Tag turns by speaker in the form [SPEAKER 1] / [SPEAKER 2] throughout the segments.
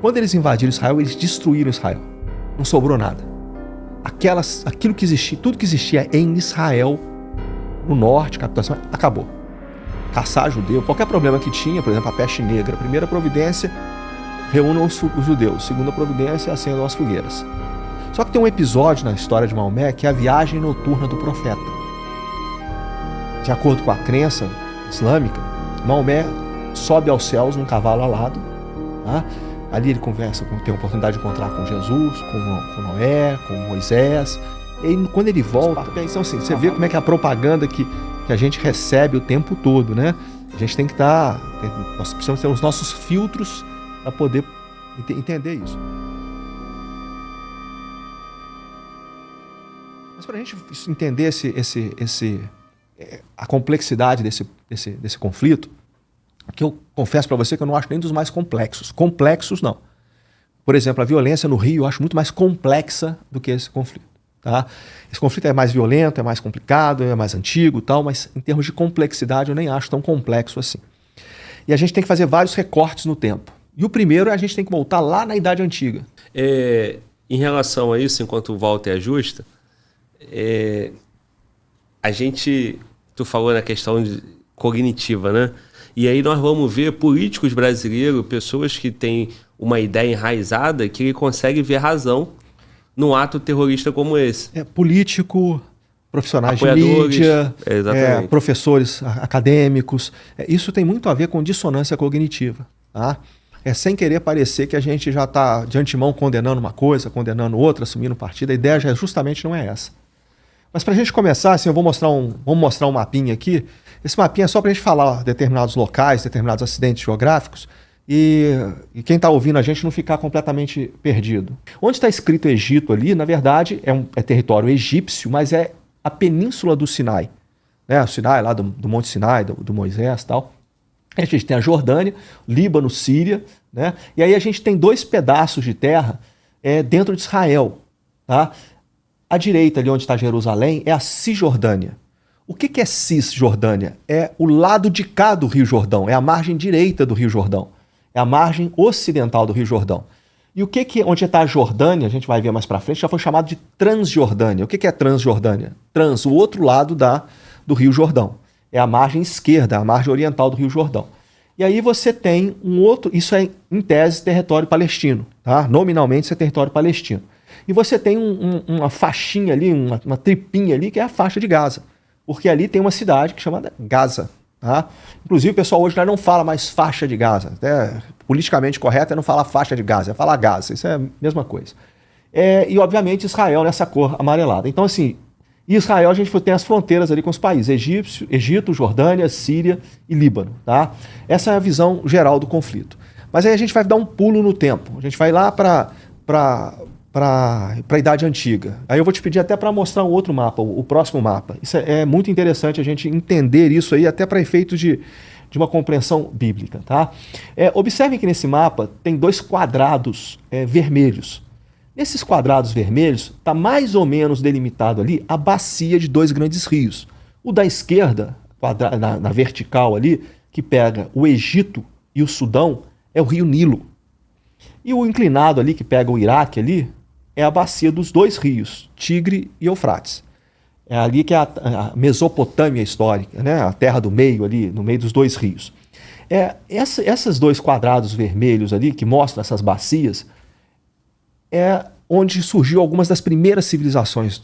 [SPEAKER 1] Quando eles invadiram Israel, eles destruíram Israel. Não sobrou nada. Aquilo que existia, tudo que existia em Israel, no norte, capitulação, acabou. Caçar judeu, qualquer problema que tinha, por exemplo, a peste negra, a primeira providência, reúnam os judeus. Segunda providência, acendam as fogueiras. Só que tem um episódio na história de Maomé que é a viagem noturna do profeta. De acordo com a crença islâmica, Maomé sobe aos céus num cavalo alado. Tá? Ali ele conversa, tem a oportunidade de encontrar com Jesus, com Noé, com Moisés. E aí, quando ele volta, então assim, você vê como é que a propaganda que a gente recebe o tempo todo, né? A gente tem que nós precisamos ter os nossos filtros para poder entender isso. Mas para a gente entender a complexidade desse conflito, que eu confesso para você que eu não acho nem dos mais complexos. Complexos, não. Por exemplo, a violência no Rio eu acho muito mais complexa do que esse conflito. Tá? Esse conflito é mais violento, é mais complicado, é mais antigo, tal, mas em termos de complexidade eu nem acho tão complexo assim. E a gente tem que fazer vários recortes no tempo. E o primeiro é a gente tem que voltar lá na Idade Antiga.
[SPEAKER 2] Em relação a isso, enquanto o Walter ajusta, tu falou na questão cognitiva, né? E aí nós vamos ver políticos brasileiros, pessoas que têm uma ideia enraizada, que ele consegue ver razão num ato terrorista como esse.
[SPEAKER 1] Político, profissionais de
[SPEAKER 2] apoiadores,
[SPEAKER 1] mídia,
[SPEAKER 2] exatamente.
[SPEAKER 1] Professores acadêmicos. Isso tem muito a ver com dissonância cognitiva. Tá? Sem querer parecer que a gente já está de antemão condenando uma coisa, condenando outra, assumindo partido. A ideia justamente não é essa. Mas para a gente começar, assim, vamos mostrar um mapinha aqui. Esse mapinha é só para a gente falar determinados locais, determinados acidentes geográficos e quem está ouvindo a gente não ficar completamente perdido. Onde está escrito Egito ali, na verdade, é território egípcio, mas é a península do Sinai. Né? O Sinai, lá do Monte Sinai, do Moisés e tal. A gente tem a Jordânia, Líbano, Síria, né? E aí a gente tem 2 pedaços de terra dentro de Israel. Tá? À direita, ali onde está Jerusalém, é a Cisjordânia. O que é Cisjordânia? É o lado de cá do Rio Jordão, é a margem direita do Rio Jordão, é a margem ocidental do Rio Jordão. E onde está a Jordânia, a gente vai ver mais para frente, já foi chamado de Transjordânia. O que é Transjordânia? O outro lado do Rio Jordão. É a margem esquerda, a margem oriental do Rio Jordão. E aí você tem isso é em tese território palestino, tá? Nominalmente isso é território palestino. E você tem uma faixinha ali, uma tripinha ali, que é a faixa de Gaza. Porque ali tem uma cidade que é chamada Gaza. Tá? Inclusive o pessoal hoje não fala mais faixa de Gaza. Até politicamente correto é não falar faixa de Gaza, é falar Gaza. Isso é a mesma coisa. E obviamente Israel nessa cor amarelada. Então assim, em Israel a gente tem as fronteiras ali com os países Egito, Jordânia, Síria e Líbano. Tá? Essa é a visão geral do conflito. Mas aí a gente vai dar um pulo no tempo. A gente vai lá para a Idade Antiga. Aí eu vou te pedir até para mostrar um outro mapa, o próximo mapa. Isso é muito interessante a gente entender isso aí, até para efeitos de uma compreensão bíblica. Tá? Observem que nesse mapa tem 2 quadrados vermelhos. Nesses quadrados vermelhos está mais ou menos delimitado ali a bacia de 2 grandes rios. O da esquerda, na vertical ali, que pega o Egito e o Sudão, é o rio Nilo. E o inclinado ali, que pega o Iraque ali, é a bacia dos 2 rios, Tigre e Eufrates. É ali que é a Mesopotâmia histórica, né? A terra do meio ali, no meio dos 2 rios. Esses 2 quadrados vermelhos ali, que mostram essas bacias, é onde surgiu algumas das primeiras civilizações,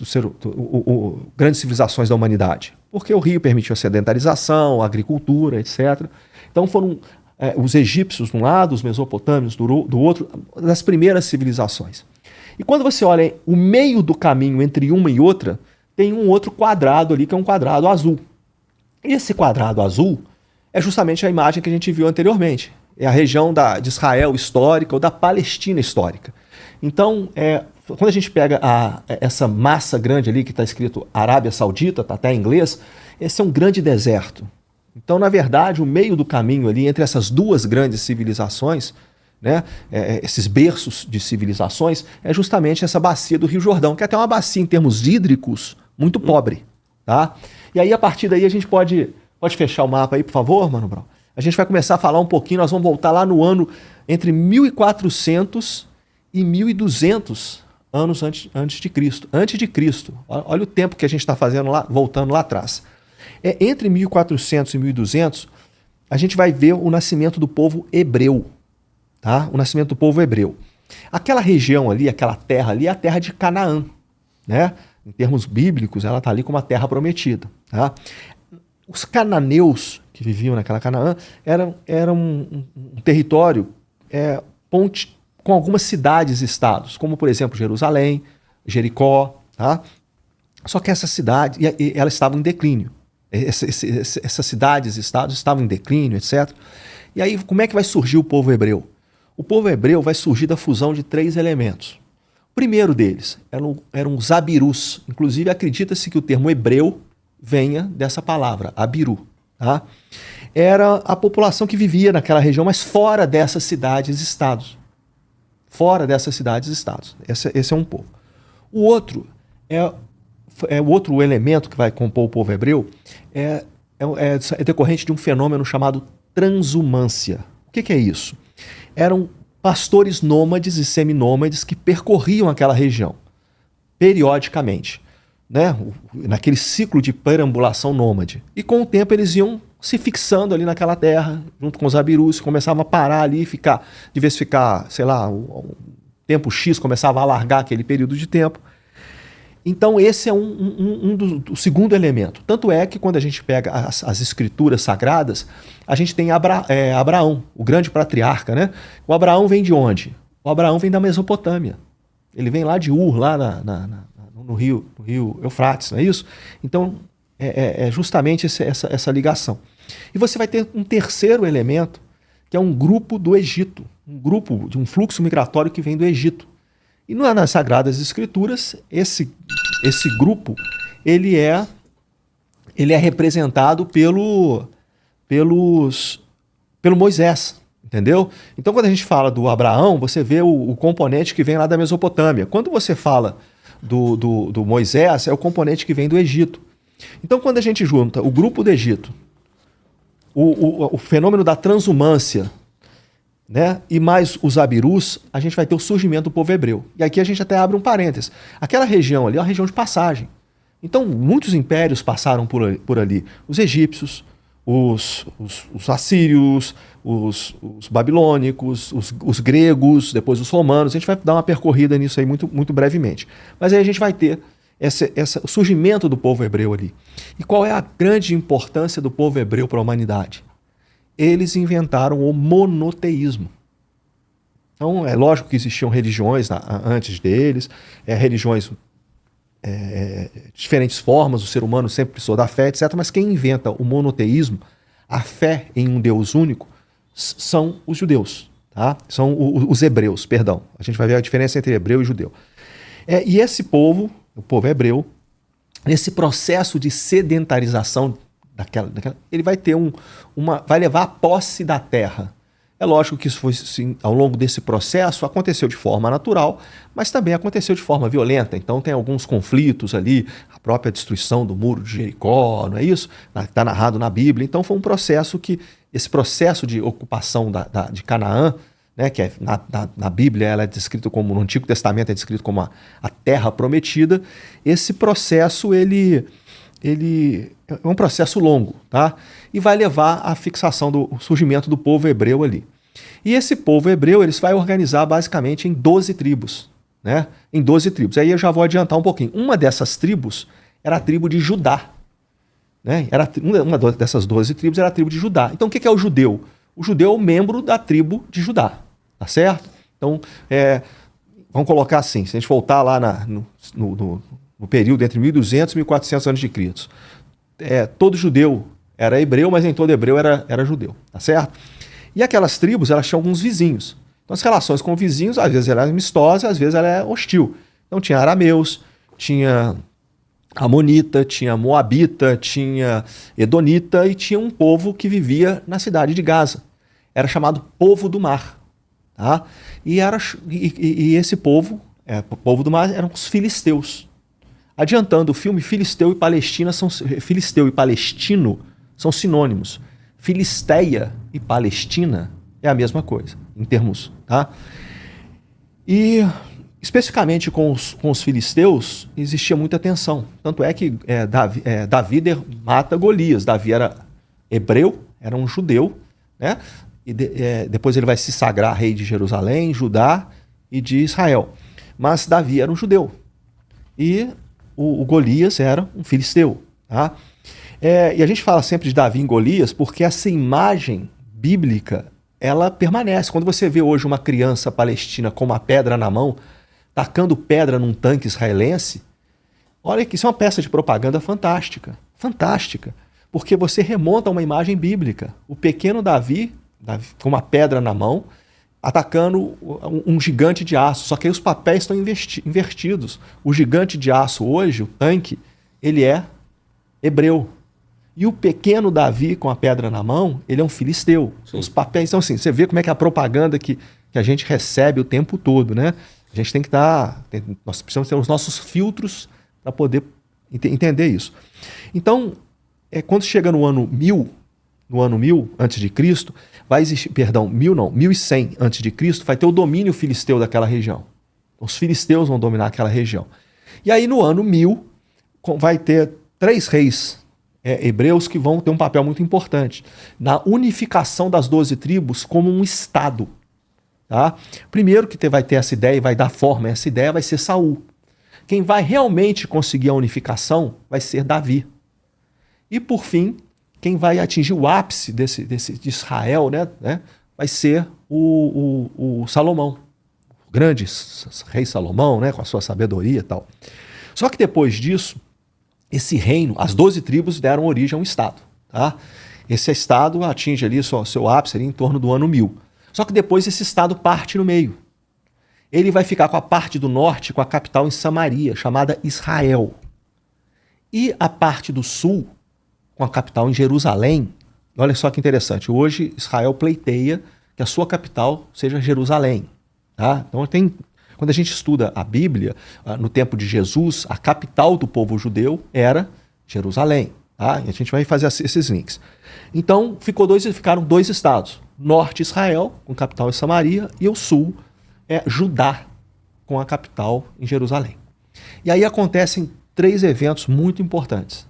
[SPEAKER 1] grandes civilizações da humanidade. Porque o rio permitiu a sedentarização, a agricultura, etc. Então foram os egípcios de um lado, os mesopotâmios do outro, das primeiras civilizações. E quando você olha o meio do caminho entre uma e outra, tem um outro quadrado ali, que é um quadrado azul. Esse quadrado azul é justamente a imagem que a gente viu anteriormente. É a região de Israel histórica ou da Palestina histórica. Então, quando a gente pega essa massa grande ali, que está escrito Arábia Saudita, está até em inglês, esse é um grande deserto. Então, na verdade, o meio do caminho ali, entre essas 2 grandes civilizações, né, esses berços de civilizações, é justamente essa bacia do Rio Jordão, que é até uma bacia em termos hídricos muito pobre. Tá? E aí, a partir daí, a gente pode fechar o mapa aí, por favor, Mano Brown? A gente vai começar a falar um pouquinho, nós vamos voltar lá no ano entre 1400 e 1200 anos antes de Cristo. Antes de Cristo. Olha o tempo que a gente está fazendo lá, voltando lá atrás. Entre 1400 e 1200, a gente vai ver o nascimento do povo hebreu. Tá? O nascimento do povo hebreu. Aquela região ali, aquela terra ali, é a terra de Canaã. Né? Em termos bíblicos, ela está ali como a terra prometida. Tá? Os cananeus que viviam naquela Canaã eram um território ponte com algumas cidades-estados, como, por exemplo, Jerusalém, Jericó. Tá? Só que essas cidades, elas estavam em declínio. Essas cidades-estados estavam em declínio, etc. E aí, como é que vai surgir o povo hebreu? O povo hebreu vai surgir da fusão de 3 elementos. O primeiro deles eram os abirus. Inclusive, acredita-se que o termo hebreu venha dessa palavra, abiru. Tá? Era a população que vivia naquela região, mas fora dessas cidades-estados. Fora dessas cidades-estados. Esse é um povo. O outro o outro elemento que vai compor o povo hebreu é decorrente de um fenômeno chamado transumância. O que é isso? Eram pastores nômades e seminômades que percorriam aquela região periodicamente, né? Naquele ciclo de perambulação nômade. E com o tempo eles iam se fixando ali naquela terra, junto com os abirus, começavam a parar ali e devia ficar, sei lá, um tempo X, começava a alargar aquele período de tempo. Então esse é o segundo elemento. Tanto é que quando a gente pega as escrituras sagradas, a gente tem Abraão, o grande patriarca, né? O Abraão vem de onde? O Abraão vem da Mesopotâmia. Ele vem lá de Ur, lá no rio Eufrates, não é isso? Então é justamente essa ligação. E você vai ter um terceiro elemento, que é um grupo do Egito, um grupo de um fluxo migratório que vem do Egito. E nas Sagradas Escrituras, esse grupo ele é representado pelo Moisés, entendeu? Então, quando a gente fala do Abraão, você vê o componente que vem lá da Mesopotâmia. Quando você fala do Moisés, é o componente que vem do Egito. Então, quando a gente junta o grupo do Egito, o fenômeno da transumância, né, e mais os abirus, a gente vai ter o surgimento do povo hebreu. E aqui a gente até abre um parênteses. Aquela região ali é uma região de passagem. Então, muitos impérios passaram por ali. Os egípcios, os assírios, os babilônicos, os gregos, depois os romanos. A gente vai dar uma percorrida nisso aí muito, muito brevemente. Mas aí a gente vai ter o surgimento do povo hebreu ali. E qual é a grande importância do povo hebreu para a humanidade? Eles inventaram o monoteísmo. Então, é lógico que existiam religiões antes deles, religiões de diferentes formas, o ser humano sempre precisou da fé, etc. Mas quem inventa o monoteísmo, a fé em um Deus único, são os judeus, tá? São os hebreus, perdão. A gente vai ver a diferença entre hebreu e judeu. E esse povo, o povo hebreu, nesse processo de sedentarização ele vai ter vai levar a posse da terra. É lógico que isso foi, sim, ao longo desse processo aconteceu de forma natural, mas também aconteceu de forma violenta. Então tem alguns conflitos ali, a própria destruição do muro de Jericó, não é isso? Está narrado na Bíblia. Então foi um processo esse processo de ocupação de Canaã, né, que na Bíblia ela é descrito como, no Antigo Testamento é descrito como a terra prometida. Esse processo ele é um processo longo, tá? E vai levar à fixação do surgimento do povo hebreu ali. E esse povo hebreu ele vai organizar basicamente em 12 tribos, né? Em 12 tribos. Aí eu já vou adiantar um pouquinho. Uma dessas tribos era a tribo de Judá, né? Uma dessas 12 tribos era a tribo de Judá. Então o que é o judeu? O judeu é o membro da tribo de Judá, tá certo? Então, vamos colocar assim, se a gente voltar lá no período entre 1200 e 1400 anos de Cristo. Todo judeu era hebreu, mas nem todo hebreu era judeu, tá certo? E aquelas tribos, elas tinham alguns vizinhos. Então as relações com vizinhos, às vezes eram amistosas, às vezes ela é hostil. Então tinha arameus, tinha amonita, tinha moabita, tinha edonita e tinha um povo que vivia na cidade de Gaza. Era chamado povo do mar, tá? E esse povo, povo do mar, eram os filisteus. Adiantando, o filme Filisteu e Palestino são sinônimos. Filisteia e Palestina é a mesma coisa, em termos, tá? E especificamente com os filisteus existia muita tensão. Tanto é que Davi mata Golias. Davi era hebreu, era um judeu, né? E depois ele vai se sagrar rei de Jerusalém, Judá e de Israel. Mas Davi era um judeu. E o Golias era um filisteu, tá? E a gente fala sempre de Davi e Golias porque essa imagem bíblica, ela permanece. Quando você vê hoje uma criança palestina com uma pedra na mão, tacando pedra num tanque israelense, olha que isso é uma peça de propaganda fantástica. Fantástica. Porque você remonta a uma imagem bíblica. O pequeno Davi com uma pedra na mão, atacando um gigante de aço. Só que aí os papéis estão invertidos. O gigante de aço hoje, o tanque, ele é hebreu. E o pequeno Davi com a pedra na mão, ele é um filisteu. Sim. Os papéis, então assim, você vê como é que é a propaganda que a gente recebe o tempo todo, né? A gente tem que nós precisamos ter os nossos filtros para poder entender isso. Então, quando chega no ano 1000 antes de Cristo, vai existir, 1100 antes de Cristo, vai ter o domínio filisteu daquela região. Os filisteus vão dominar aquela região. E aí no ano 1000 vai ter 3 reis hebreus que vão ter um papel muito importante na unificação das 12 tribos como um estado. Tá? Primeiro que vai ter essa ideia e vai dar forma a essa ideia vai ser Saul. Quem vai realmente conseguir a unificação vai ser Davi. E por fim, quem vai atingir o ápice de Israel, né, vai ser o Salomão, o grande rei Salomão, né, com a sua sabedoria e tal. Só que depois disso, esse reino, as 12 tribos deram origem a um estado. Tá? Esse estado atinge ali seu ápice ali em torno do ano 1000. Só que depois esse estado parte no meio. Ele vai ficar com a parte do norte, com a capital em Samaria, chamada Israel. E a parte do sul, com a capital em Jerusalém. Olha só que interessante. Hoje Israel pleiteia que a sua capital seja Jerusalém. Tá? Então quando a gente estuda a Bíblia, no tempo de Jesus, a capital do povo judeu era Jerusalém. Tá? E a gente vai fazer esses links. Então ficaram 2 estados. Norte Israel, com capital em Samaria, e o sul Judá, com a capital em Jerusalém. E aí acontecem 3 eventos muito importantes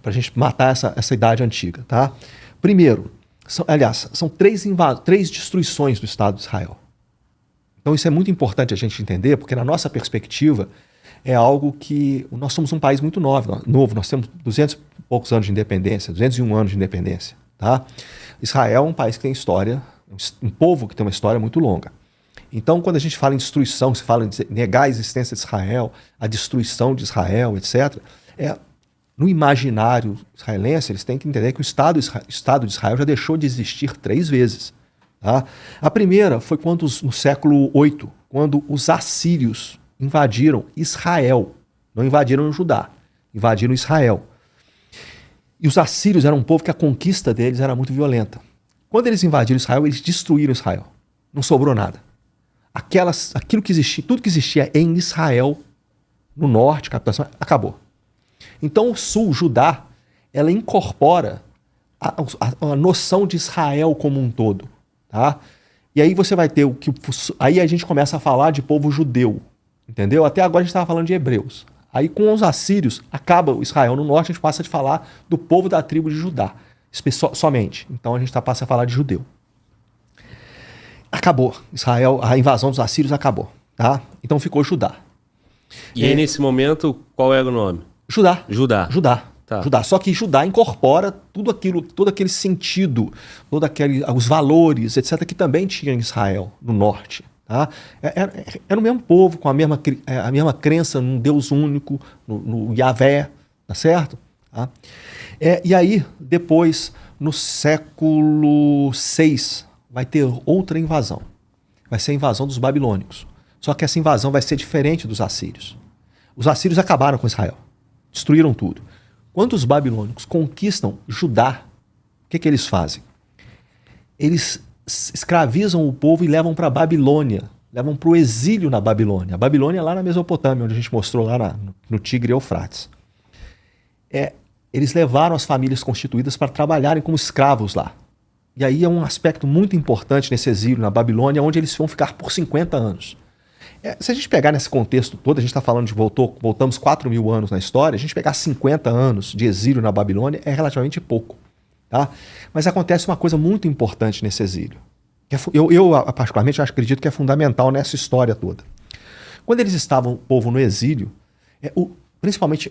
[SPEAKER 1] para a gente matar essa idade antiga. Tá? Primeiro, são 3 destruições do Estado de Israel. Então isso é muito importante a gente entender, porque na nossa perspectiva é algo que nós somos um país muito novo, nós temos 200 e poucos anos de independência, 201 anos de independência. Tá? Israel é um país que tem história, um povo que tem uma história muito longa. Então, quando a gente fala em destruição, se fala em negar a existência de Israel, a destruição de Israel, etc., no imaginário israelense, eles têm que entender que o Estado de Israel já deixou de existir 3 vezes. Tá? A primeira foi no século VIII, quando os assírios invadiram Israel. Não invadiram o Judá, invadiram Israel. E os assírios eram um povo que a conquista deles era muito violenta. Quando eles invadiram Israel, eles destruíram Israel. Não sobrou nada. Aquilo que existia, tudo que existia em Israel, no norte, captação, acabou. Então o sul, Judá, ela incorpora a noção de Israel como um todo. Tá? E aí você vai ter aí a gente começa a falar de povo judeu. Entendeu? Até agora a gente estava falando de hebreus. Aí com os assírios, acaba o Israel no norte, a gente passa a falar do povo da tribo de Judá, somente. Então a gente passa a falar de judeu. Acabou. Israel, a invasão dos assírios acabou. Tá? Então ficou Judá.
[SPEAKER 2] E aí nesse momento, qual era o nome?
[SPEAKER 1] Judá.
[SPEAKER 2] Judá. Tá.
[SPEAKER 1] Judá. Só que Judá incorpora tudo aquilo, todo aquele sentido, os valores, etc., que também tinha em Israel, no norte. Tá? Era o mesmo povo, com a mesma crença num Deus único, no Yahvé, tá certo? Tá? E aí, depois, no século VI, vai ter outra invasão. Vai ser a invasão dos babilônicos. Só que essa invasão vai ser diferente dos assírios. Os assírios acabaram com Israel. Destruíram tudo. Quando os babilônicos conquistam Judá, o que eles fazem? Eles escravizam o povo e levam para a Babilônia. Levam para o exílio na Babilônia. A Babilônia é lá na Mesopotâmia, onde a gente mostrou lá no Tigre e Eufrates. Eles levaram as famílias constituídas para trabalharem como escravos lá. E aí é um aspecto muito importante nesse exílio na Babilônia, onde eles vão ficar por 50 anos. Se a gente pegar nesse contexto todo, a gente está falando de voltamos 4.000 anos na história, a gente pegar 50 anos de exílio na Babilônia é relativamente pouco. Tá? Mas acontece uma coisa muito importante nesse exílio. Eu particularmente, acredito que é fundamental nessa história toda. Quando eles estavam, o povo, no exílio, principalmente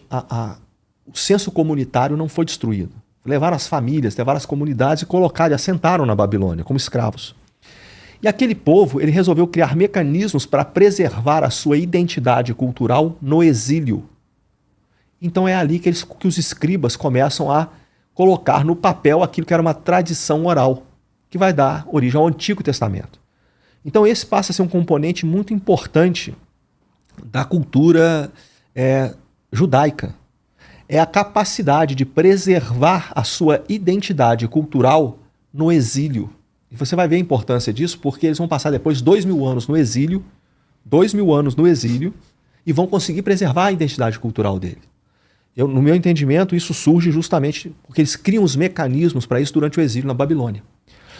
[SPEAKER 1] o senso comunitário não foi destruído. Levaram as famílias, levaram as comunidades e colocaram, e assentaram na Babilônia como escravos. E aquele povo, ele resolveu criar mecanismos para preservar a sua identidade cultural no exílio. Então é ali que os escribas começam a colocar no papel aquilo que era uma tradição oral, que vai dar origem ao Antigo Testamento. Então esse passa a ser um componente muito importante da cultura judaica. É a capacidade de preservar a sua identidade cultural no exílio. E você vai ver a importância disso, porque eles vão passar depois 2.000 anos no exílio, 2.000 anos no exílio, e vão conseguir preservar a identidade cultural dele. No meu entendimento, isso surge justamente porque eles criam os mecanismos para isso durante o exílio na Babilônia.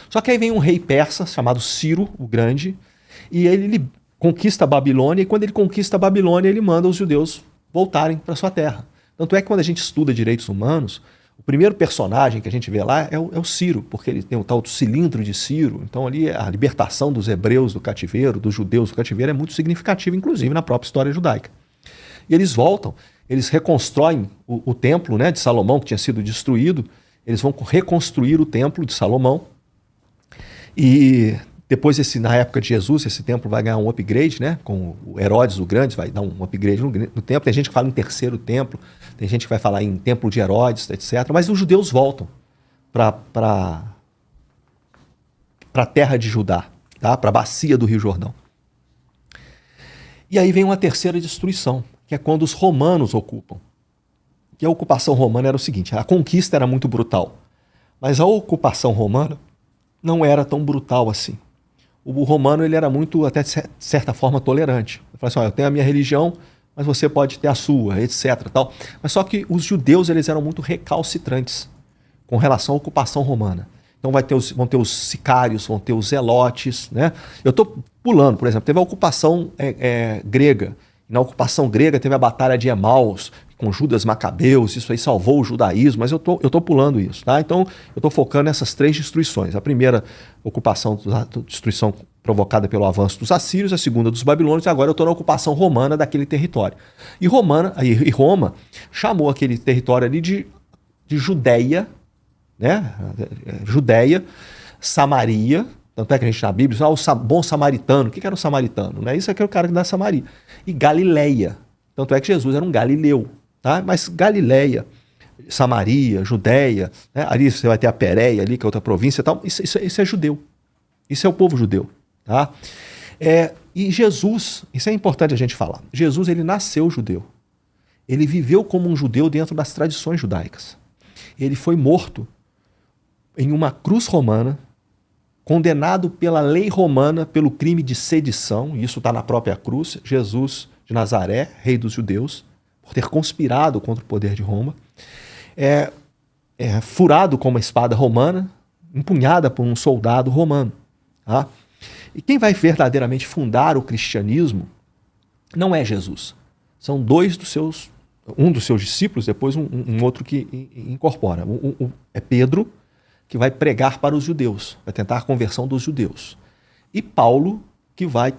[SPEAKER 1] Só que aí vem um rei persa chamado Ciro, o Grande, e ele conquista a Babilônia, e quando ele conquista a Babilônia, ele manda os judeus voltarem para sua terra. Tanto é que quando a gente estuda direitos humanos, o primeiro personagem que a gente vê lá é o Ciro, porque ele tem o tal do cilindro de Ciro. Então ali a libertação dos hebreus do cativeiro, dos judeus do cativeiro, é muito significativa, inclusive na própria história judaica. E eles voltam, eles reconstroem o templo, né, de Salomão, que tinha sido destruído, eles vão reconstruir o templo de Salomão. E depois, na época de Jesus, esse templo vai ganhar um upgrade, né? Com o Herodes o Grande, vai dar um upgrade no templo. Tem gente que fala em terceiro templo, tem gente que vai falar em templo de Herodes, etc. Mas os judeus voltam para a terra de Judá, tá? Para a bacia do Rio Jordão. E aí vem uma terceira destruição, que é quando os romanos ocupam. E a ocupação romana era o seguinte: a conquista era muito brutal, mas a ocupação romana não era tão brutal assim. O romano, ele era muito, até de certa forma, tolerante. Ele falava assim: eu tenho a minha religião, mas você pode ter a sua, etc. Tal. Mas só que os judeus, eles eram muito recalcitrantes com relação à ocupação romana. Então vão ter os sicários, vão ter os zelotes, né? Eu estou pulando, por exemplo, teve a ocupação grega. Na ocupação grega teve a Batalha de Emaús, com Judas Macabeus, isso aí salvou o judaísmo, mas eu tô pulando isso, tá? Então eu estou focando nessas 3 destruições. A primeira ocupação, destruição provocada pelo avanço dos assírios, a segunda dos babilônios, e agora eu estou na ocupação romana daquele território. E Roma chamou aquele território ali de Judéia, né? Judéia, Samaria, tanto é que a gente na Bíblia diz, o bom samaritano. O que era o samaritano? Né? Isso aqui é o cara da Samaria. E Galileia. Tanto é que Jesus era um galileu. Tá? Mas Galileia, Samaria, Judéia, né? Ali você vai ter a Pérea, ali, que é outra província e tal. Isso é judeu. Isso é o povo judeu. Tá? E Jesus, isso é importante a gente falar. Jesus, ele nasceu judeu. Ele viveu como um judeu dentro das tradições judaicas. Ele foi morto em uma cruz romana, condenado pela lei romana pelo crime de sedição, e isso está na própria cruz, Jesus de Nazaré, rei dos judeus, por ter conspirado contra o poder de Roma, furado com uma espada romana, empunhada por um soldado romano. Tá? E quem vai verdadeiramente fundar o cristianismo não é Jesus. São um dos seus discípulos, depois um outro que incorpora. É Pedro, que vai pregar para os judeus, vai tentar a conversão dos judeus. E Paulo, que vai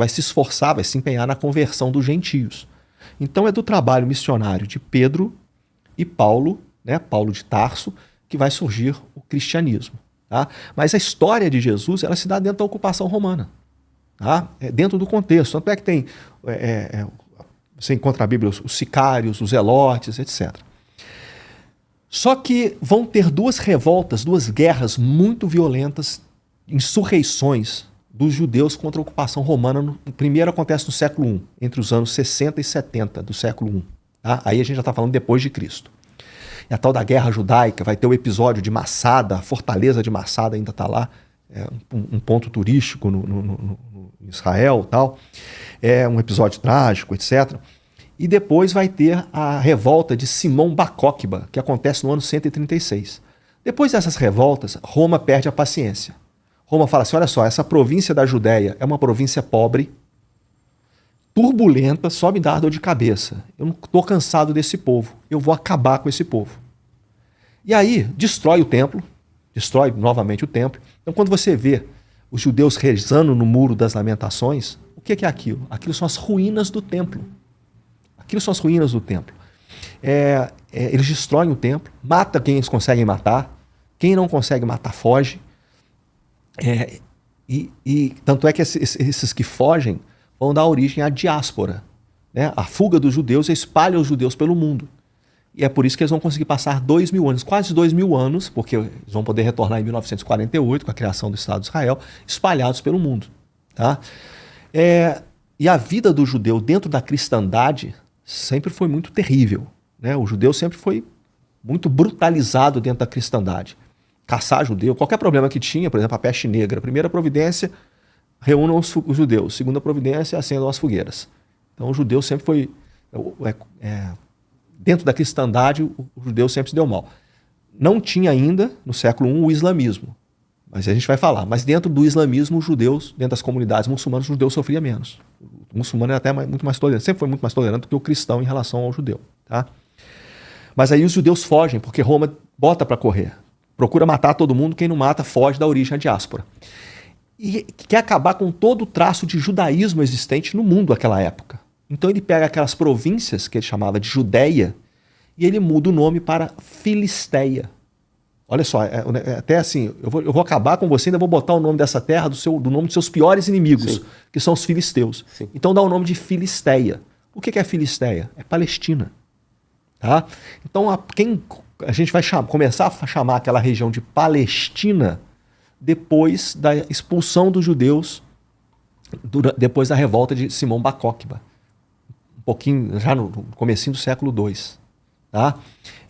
[SPEAKER 1] se esforçar, vai se empenhar na conversão dos gentios. Então é do trabalho missionário de Pedro e Paulo, né, Paulo de Tarso, que vai surgir o cristianismo. Tá? Mas a história de Jesus, ela se dá dentro da ocupação romana. Tá? Dentro do contexto. Tanto é que tem, você encontra na Bíblia os sicários, os zelotes, etc. Só que vão ter 2 revoltas, 2 guerras muito violentas, insurreições dos judeus contra a ocupação romana. O primeiro acontece no século I, entre os anos 60 e 70 do século I. Tá? Aí a gente já está falando depois de Cristo. E a tal da guerra judaica, vai ter o episódio de Massada, a fortaleza de Massada ainda está lá, um ponto turístico no Israel, tal. É um episódio trágico, etc. E depois vai ter a revolta de Simão Bar Cokhba, que acontece no ano 136. Depois dessas revoltas, Roma perde a paciência. Roma fala assim, olha só, essa província da Judéia é uma província pobre, turbulenta, só me dá dor de cabeça. Eu não estou cansado desse povo, eu vou acabar com esse povo. E aí, destrói o templo, destrói novamente o templo. Então, quando você vê os judeus rezando no Muro das Lamentações, o que é aquilo? Aquilo são as ruínas do templo. Aquilo são as ruínas do templo. Eles destroem o templo, matam quem eles conseguem matar, quem não consegue matar foge. Tanto é que esses que fogem vão dar origem à diáspora. Né? A fuga dos judeus espalha os judeus pelo mundo. E é por isso que eles vão conseguir passar 2000 anos, quase 2000 anos, porque eles vão poder retornar em 1948, com a criação do Estado de Israel, espalhados pelo mundo. Tá? E a vida do judeu dentro da cristandade sempre foi muito terrível. Né? O judeu sempre foi muito brutalizado dentro da cristandade. Caçar judeu, qualquer problema que tinha, por exemplo, a peste negra, primeira providência, reúnam os judeus. Segunda providência, acendam as fogueiras. Então o judeu sempre foi... dentro da cristandade, o judeu sempre se deu mal. Não tinha ainda, no século I, o islamismo. Mas a gente vai falar. Mas dentro do islamismo, os judeus, dentro das comunidades muçulmanas, os judeus sofriam menos. O muçulmano era até muito mais tolerante, sempre foi muito mais tolerante do que o cristão em relação ao judeu. Tá? Mas aí os judeus fogem, porque Roma bota para correr. Procura matar todo mundo, quem não mata foge da origem à diáspora. E quer acabar com todo o traço de judaísmo existente no mundo naquela época. Então ele pega aquelas províncias que ele chamava de Judéia e ele muda o nome para Filisteia. Olha só, até assim, eu vou acabar com você, ainda vou botar o nome dessa terra do nome dos seus piores inimigos, sim, que são os filisteus. Sim. Então dá o nome de Filisteia. O que é Filisteia? É Palestina. Tá? Então a gente vai começar a chamar aquela região de Palestina depois da expulsão dos judeus, depois da revolta de Simão Bar Kokhba. Um pouquinho, já no comecinho do século II. Tá?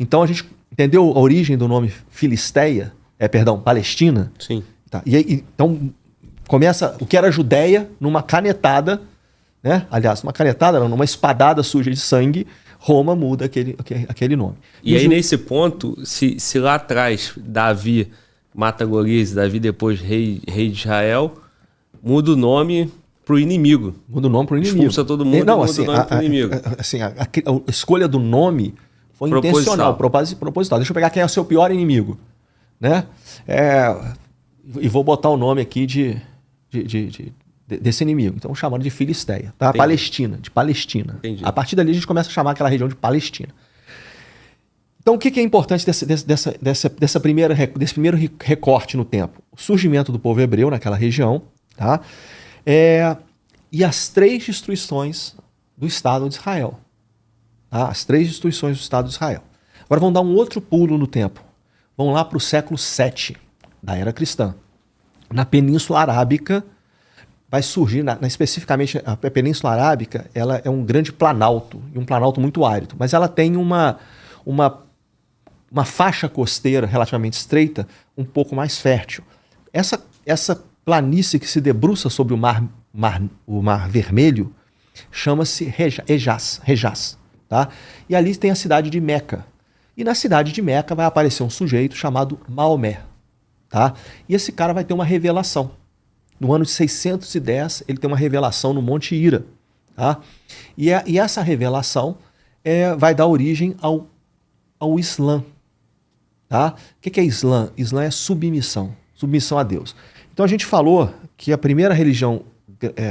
[SPEAKER 1] Então a gente entendeu a origem do nome Filisteia? Palestina?
[SPEAKER 2] Sim.
[SPEAKER 1] Tá. Então começa o que era Judéia numa canetada, né? Aliás, uma canetada não, numa espadada suja de sangue, Roma muda aquele nome.
[SPEAKER 2] E aí nesse ponto, se lá atrás Davi mata Golias, Davi depois rei de Israel, muda o nome pro inimigo.
[SPEAKER 1] Muda o nome pro inimigo.
[SPEAKER 2] Expulsa todo mundo
[SPEAKER 1] não,
[SPEAKER 2] e muda
[SPEAKER 1] assim,
[SPEAKER 2] o nome pro inimigo.
[SPEAKER 1] A escolha do nome foi intencional, proposital. Deixa eu pegar quem é o seu pior inimigo. Né? E vou botar o nome aqui desse inimigo. Então chamando de Filisteia. Tá? Palestina, de Palestina.
[SPEAKER 2] Entendi.
[SPEAKER 1] A partir dali a gente começa a chamar aquela região de Palestina. Então o que é importante desse primeiro recorte no tempo? O surgimento do povo hebreu naquela região, tá? E as 3 destruições do Estado de Israel. Tá? As 3 destruições do Estado de Israel. Agora vamos dar um outro pulo no tempo. Vamos lá para o século VII da era cristã. Na Península Arábica vai surgir, especificamente a Península Arábica, ela é um grande planalto, e um planalto muito árido, mas ela tem uma faixa costeira relativamente estreita, um pouco mais fértil. Essa planície que se debruça sobre o Mar Vermelho chama-se Hejaz. Tá? E ali tem a cidade de Meca. E na cidade de Meca vai aparecer um sujeito chamado Maomé. Tá? E esse cara vai ter uma revelação. No ano de 610, ele tem uma revelação no Monte Hira. Tá? E essa revelação vai dar origem ao Islã. Tá? O que é Islã? Islã é submissão a Deus. Então a gente falou que a primeira religião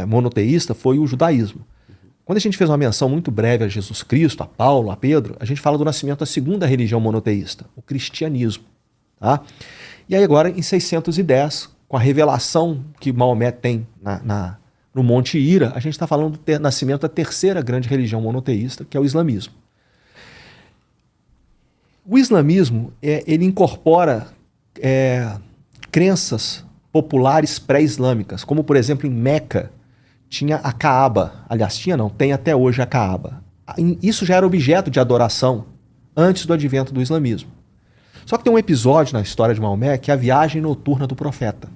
[SPEAKER 1] monoteísta foi o judaísmo. Quando a gente fez uma menção muito breve a Jesus Cristo, a Paulo, a Pedro, a gente fala do nascimento da segunda religião monoteísta, o cristianismo. Tá? E aí agora, em 610, com a revelação que Maomé tem no Monte Hira, a gente está falando do nascimento da terceira grande religião monoteísta, que é o islamismo. O islamismo ele incorpora crenças populares pré-islâmicas, como por exemplo em Meca tinha a Kaaba, aliás tem até hoje a Kaaba. Isso já era objeto de adoração antes do advento do islamismo. Só que tem um episódio na história de Maomé que é a viagem noturna do profeta.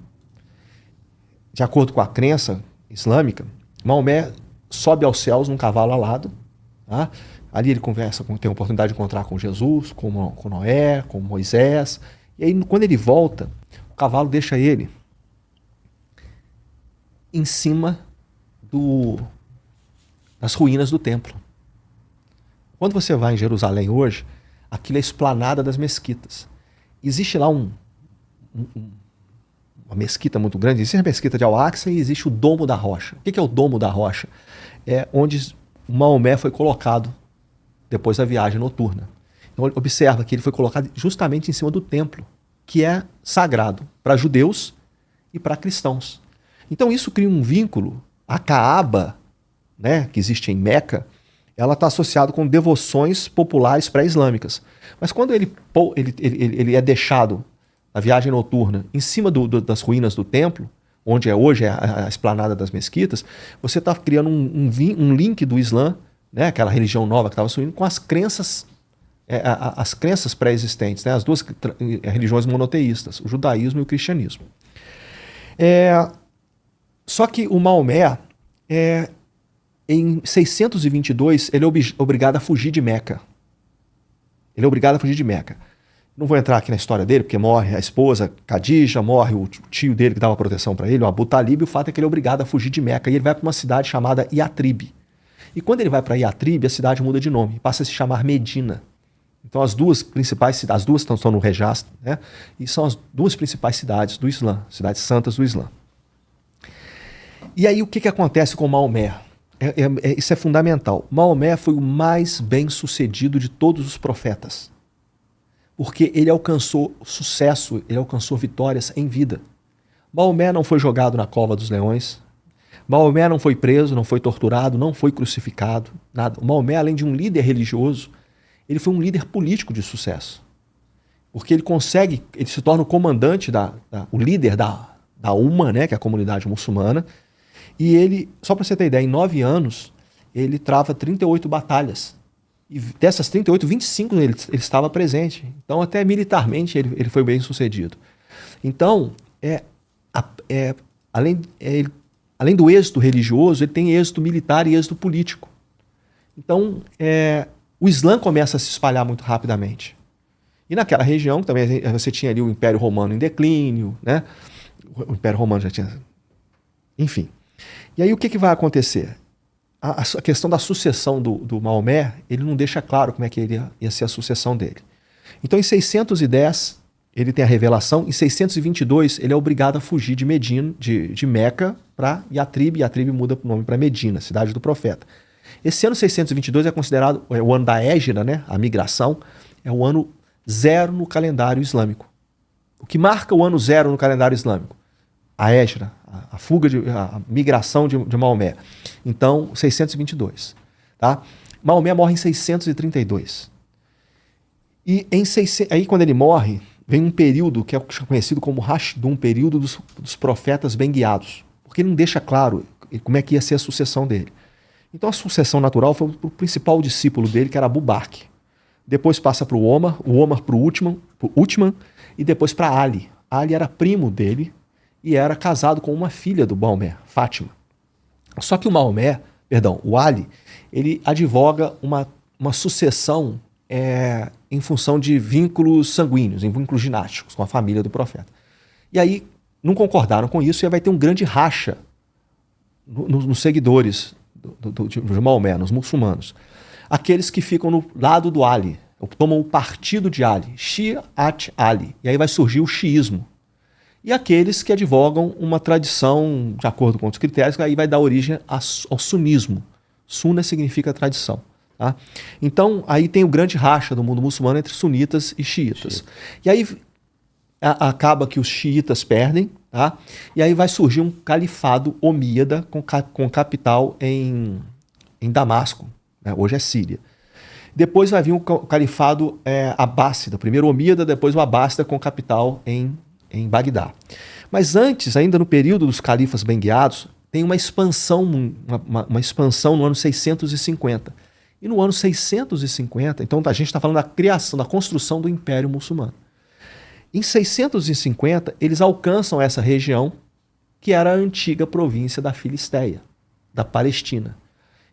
[SPEAKER 1] De acordo com a crença islâmica, Maomé sobe aos céus num cavalo alado, tá? Ali ele tem a oportunidade de encontrar com Jesus, com Noé, com Moisés, E aí, quando ele volta, o cavalo deixa ele em cima das ruínas do templo. Quando você vai em Jerusalém hoje, aquilo é a esplanada das mesquitas. Existe lá uma mesquita muito grande, existe a mesquita de Al-Aqsa e existe o Domo da Rocha. O que é o Domo da Rocha? É onde Maomé foi colocado depois da viagem noturna. Então observa que ele foi colocado justamente em cima do templo, que é sagrado para judeus e para cristãos. Então isso cria um vínculo. A Kaaba, né, que existe em Meca, ela está associada com devoções populares pré-islâmicas. Mas quando ele é deixado na viagem noturna em cima das ruínas do templo, onde hoje é a esplanada das mesquitas, você está criando um link do Islã, né, aquela religião nova que estava surgindo, com as crenças pré-existentes, né, as duas religiões monoteístas, o judaísmo e o cristianismo. Só que o Maomé, em 622, ele é obrigado a fugir de Meca. Não vou entrar aqui na história dele, porque morre a esposa, Khadija, morre o tio dele que dava proteção para ele, o Abu Talib, e o fato é que ele é obrigado a fugir de Meca. E ele vai para uma cidade chamada Yatrib. E quando ele vai para Yatrib, a cidade muda de nome, passa a se chamar Medina. Então as duas principais cidades, as duas estão no Hejaz, né? E são as duas principais cidades do Islã, cidades santas do Islã. E aí o que acontece com Maomé? Isso é fundamental. Maomé foi o mais bem-sucedido de todos os profetas, porque ele alcançou sucesso, ele alcançou vitórias em vida. Maomé não foi jogado na cova dos leões, Maomé não foi preso, não foi torturado, não foi crucificado, nada. O Maomé, além de um líder religioso, ele foi um líder político de sucesso, porque ele se torna o comandante, o líder da Umma, né, que é a comunidade muçulmana. E ele, só para você ter ideia, em 9 anos, ele trava 38 batalhas. E dessas 38, 25 ele estava presente. Então, até militarmente, ele foi bem sucedido. Então, além do êxito religioso, ele tem êxito militar e êxito político. Então, o Islã começa a se espalhar muito rapidamente. E naquela região, também você tinha ali o Império Romano em declínio, né? O Império Romano já tinha... Enfim. E aí o que vai acontecer? A questão da sucessão do Maomé, ele não deixa claro como é que ia ser a sucessão dele. Então em 610 ele tem a revelação, em 622 ele é obrigado a fugir de Medina, de Meca para Yatrib, Yatrib muda o nome para Medina, cidade do profeta. Esse ano 622 é considerado o ano da Hégira, né? A migração, é o ano 0 no calendário islâmico. O que marca o ano 0 no calendário islâmico? A Hégira, a migração de Maomé. Então, 622. Tá? Maomé morre em 632. E aí, quando ele morre, vem um período que é conhecido como Rashidun, um período dos profetas bem guiados, porque ele não deixa claro como é que ia ser a sucessão dele. Então, a sucessão natural foi o principal discípulo dele, que era Abu Bakr. Depois passa para o Omar para o Uthman, e depois para Ali. Ali era primo dele, e era casado com uma filha do Maomé, Fátima. Só que o Ali, ele advoga uma sucessão em função de vínculos sanguíneos, em vínculos dinásticos com a família do profeta. E aí não concordaram com isso e aí vai ter um grande racha nos seguidores de Maomé, nos muçulmanos. Aqueles que ficam no lado do Ali, tomam o partido de Ali, Shi'at Ali, e aí vai surgir o xiismo. E aqueles que advogam uma tradição, de acordo com os critérios, que aí vai dar origem ao sunismo. Sunna significa tradição. Tá? Então, aí tem o grande racha do mundo muçulmano entre sunitas e xiitas. E aí acaba que os xiitas perdem, tá? E aí vai surgir um califado omíada com capital em Damasco, né? Hoje é Síria. Depois vai vir o califado abássida, primeiro omíada, depois o abássida com capital em Bagdá. Mas antes, ainda no período dos califas bem guiados, tem uma expansão no ano 650. E no ano 650, então a gente está falando da criação, da construção do Império Muçulmano. Em 650, eles alcançam essa região que era a antiga província da Filisteia, da Palestina.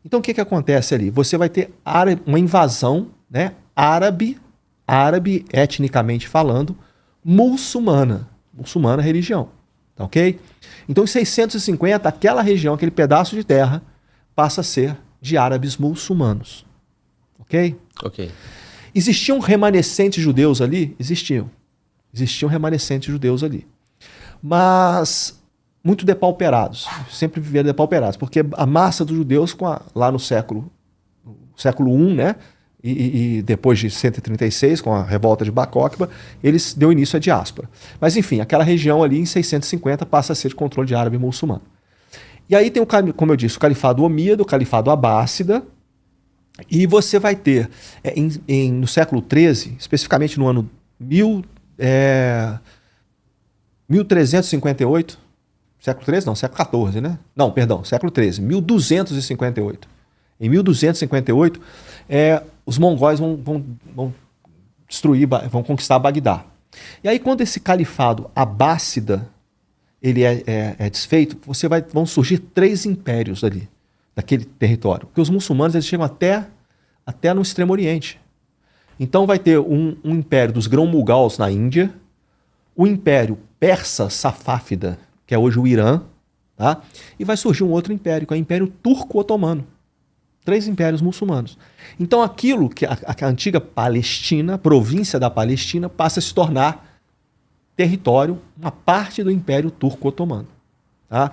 [SPEAKER 1] Então o que acontece ali? Você vai ter uma invasão, né, árabe etnicamente falando, muçulmana. Muçulmana religião. Tá ok? Então, em 650, aquela região, aquele pedaço de terra, passa a ser de árabes muçulmanos. Ok?
[SPEAKER 2] Ok.
[SPEAKER 1] Existiam remanescentes judeus ali? Existiam. Existiam remanescentes judeus ali. Mas muito depauperados. Sempre viveram depauperados. Porque a massa dos judeus, lá no século I, né? E depois de 136, com a revolta de Bar Kokhba, eles deu início à diáspora. Mas enfim, aquela região ali em 650 passa a ser de controle de árabe muçulmano. E aí tem, como eu disse, o califado omíada, o califado abássida, e você vai ter, no século XIII, especificamente no ano 1358, século XIII não, século XIV, né? Não, perdão, século XIII, 1258. Em 1258, os mongóis vão destruir, vão conquistar Bagdá. E aí, quando esse califado abássida ele é desfeito, vão surgir 3 impérios ali, daquele território. Porque os muçulmanos eles chegam até no Extremo Oriente. Então vai ter um império dos grão-mughals na Índia, o império persa safávida, que é hoje o Irã, tá? E vai surgir um outro império, que é o Império Turco-Otomano. 3 impérios muçulmanos. Então aquilo que a antiga Palestina, província da Palestina, passa a se tornar território, uma parte do Império Turco-Otomano. Tá?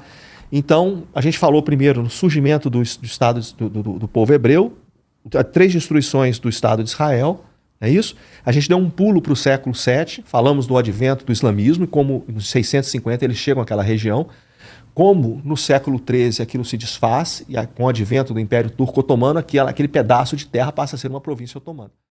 [SPEAKER 1] Então, a gente falou primeiro no surgimento do Estado do povo hebreu, 3 destruições do Estado de Israel, é isso? A gente deu um pulo para o século VII, falamos do advento do islamismo e como nos 650 eles chegam àquela região. Como no século XIII aquilo se desfaz, e com o advento do Império Turco-Otomano, aquele pedaço de terra passa a ser uma província otomana.